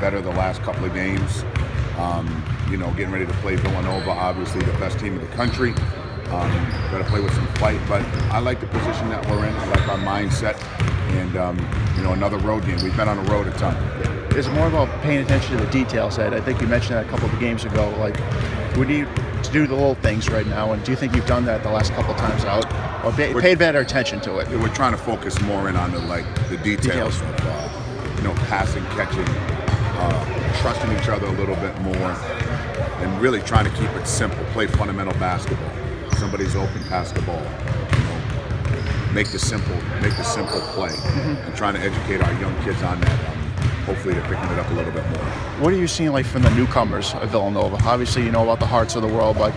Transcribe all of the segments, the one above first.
better the last couple of games. Getting ready to play Villanova, obviously the best team in the country. Got to play with some fight, but I like the position that we're in. I like our mindset, and another road game. We've been on the road a ton. It's more about paying attention to the details, Ed. I think you mentioned that a couple of games ago. Like, we need to do the little things right now, and do you think you've done that the last couple of times out, or paid better attention to it? We're trying to focus more in on the details of passing, catching, trusting each other a little bit more, and really trying to keep it simple. Play fundamental basketball. Somebody's open, pass the ball. Make the simple play, and trying to educate our young kids on that. Hopefully they're picking it up a little bit more. What are you seeing like from the newcomers of Villanova? Obviously, you know about the Hearts of the world, but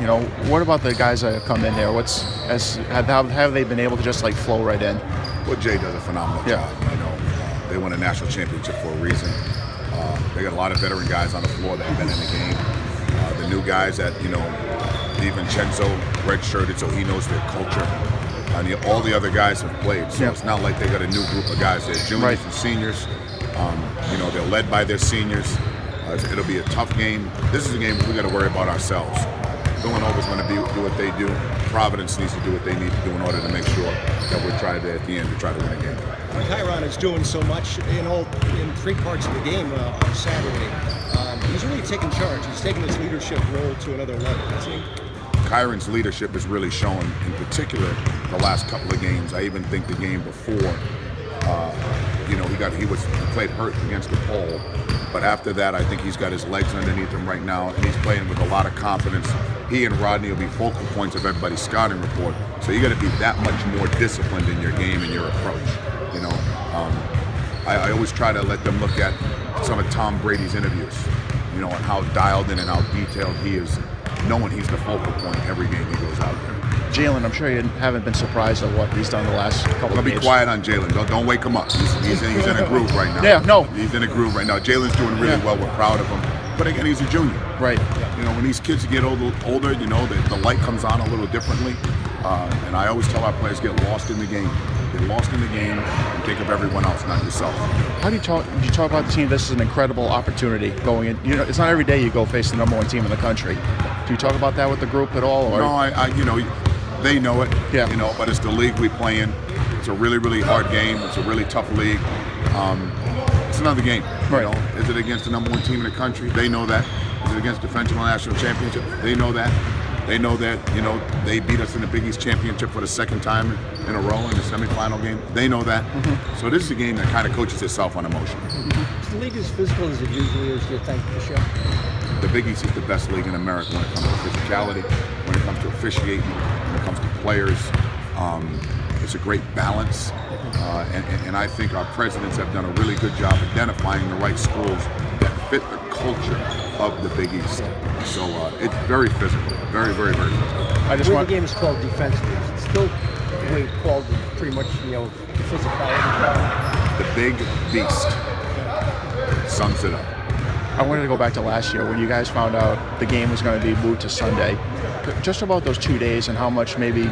what about the guys that have come in there? How have they been able to just like flow right in? Well, Jay does a phenomenal job. They won a national championship for a reason. They got a lot of veteran guys on the floor that have been in the game. The new guys that DiVincenzo redshirted, so he knows their culture. All the other guys have played, so it's not like they got a new group of guys. They're juniors and seniors. They're led by their seniors. It'll be a tough game. This is a game we got to worry about ourselves. Villanova's going to do what they do. Providence needs to do what they need to do in order to make sure that we're trying to, at the end, to try to win a game. Kyron is doing so much in three parts of the game on Saturday. He's really taking charge. He's taking his leadership role to another level, hasn't he? Kyron's leadership is really showing, in particular, the last couple of games. I even think the game before, he played hurt against the pole, but after that, I think he's got his legs underneath him right now, and he's playing with a lot of confidence. He and Rodney will be focal points of everybody's scouting report, so you got to be that much more disciplined in your game and your approach. I always try to let them look at some of Tom Brady's interviews, and how dialed in and how detailed he is, knowing he's the focal point every game he goes out there. Jalen, I'm sure you haven't been surprised at what he's done the last couple of games. Be quiet on Jalen. Don't wake him up. He's in a groove right now. Yeah, no. He's in a groove right now. Jalen's doing really well. We're proud of him. But again, he's a junior. Right. When these kids get older, the light comes on a little differently. And I always tell our players, get lost in the game. Get lost in the game and think of everyone else, not yourself. How do you talk about the team? This is an incredible opportunity going in. It's not every day you go face the number one team in the country. Do you talk about that with the group at all? Or? No, they know it. Yeah. But it's the league we play in. It's a really, really hard game. It's a really tough league. It's another game. Right. Is it against the number one team in the country? They know that. Is it against defensive national championship? They know that. They know that, they beat us in the Big East championship for the second time in a row in the semifinal game. They know that. So this is a game that kind of coaches itself on emotion. Is the league as physical as it usually is, do you think, Michelle? The Big East is the best league in America when it comes to physicality, when it comes to officiating, when it comes to players. It's a great balance. And I think our presidents have done a really good job identifying the right schools that fit the culture of the Big East. So it's very physical, very, very, very physical. The game is called defensively. It's still called pretty much, the physicality. The Big Beast sums it up. I wanted to go back to last year when you guys found out the game was going to be moved to Sunday. Just about those 2 days and how much maybe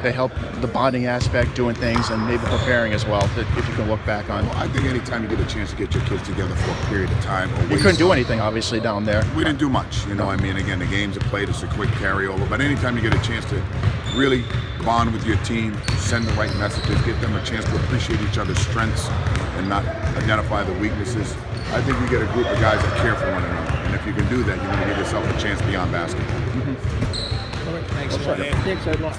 they helped the bonding aspect, doing things, and maybe preparing as well, if you can look back on. Well, I think anytime you get a chance to get your kids together for a period of time. You couldn't do anything, obviously, down there. We didn't do much. Again, the games are played, it's a quick carryover. But anytime you get a chance to really bond with your team, send the right messages, get them a chance to appreciate each other's strengths and not identify the weaknesses, I think you get a group of guys that care for one another. And if you can do that, you're going to give yourself a chance beyond basketball. All right, thanks. Thanks a lot.